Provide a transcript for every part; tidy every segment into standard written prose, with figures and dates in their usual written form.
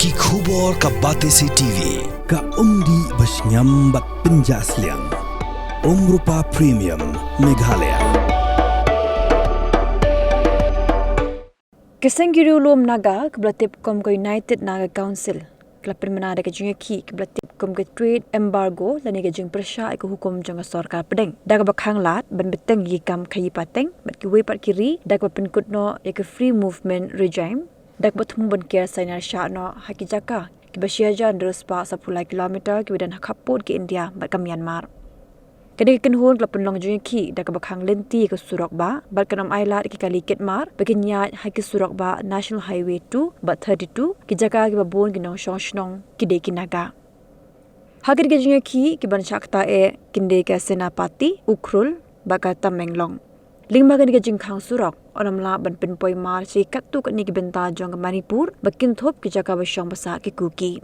Ki khubor ka Batesi TV. Ka umdi basnyam bat penjaslian. Rupa Premium Meghalaya. Kesenggiri ulum Naga kebelatip kom ke United Naga Council. Kelapan menada ke jingki kebelatip kom ke trade embargo dan ke jing Pyrshah ke hukum jang sarkar pedeng. Dak ba Khang lat ban beteng yikam khayi pateng bat ki we pat kiri dak ba penkutno ke free movement regime. Dak ba thum ban kia Sainar no haki jaka ki bashiaja ndros pa 10 kilometer ki wedan Khappud ke India bat ke Myanmar. Kini kenhun kelapan long jingki dak ba Khang Lynti ke Surok ba bat kanam ailat ki kali kitmar bagi nyat haki Surok ba National Highway 2 bat 32 ki jaka ki babon ki nong shong ki de ki Naga. Hagir ke jingki ki ban shakta kinde ke senapati ukrul bakata menglong. Lingma ke jing Khang Surok onamla ban pinpoi mar si katu ke ni ki benta jong ke Manipur bakin thop ki jaka ba shong basa ki kuki.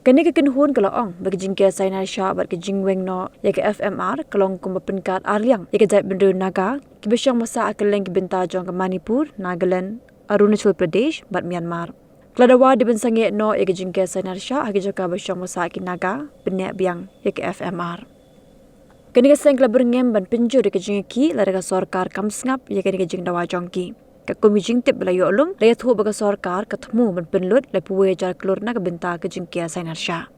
Kini ke kenhun kalaong bagi Jingker Sainar bat ke jingweng no ya ke FMR kalong kum penkat Arliang ya ke jait benda Naga ki besyang masa akeleng ki benta jong ke Manipur, Nagaland, Arunachal Pradesh bat Myanmar. Kladawa di bensange no ya ke Jingker Sainar hagi jaka besyang masa ki Naga benek biang ya ke FMR. Kini ke seng kelabur ban pinjur ya ke jingki lada ke sarkar kamsngap ya ke jing dawa jongki. Kakumi jingtip bela yo alum, laya thu baga sarkar ketemu ban penlut lai puwe jar kelur na ke benta ke Jingker Sainar.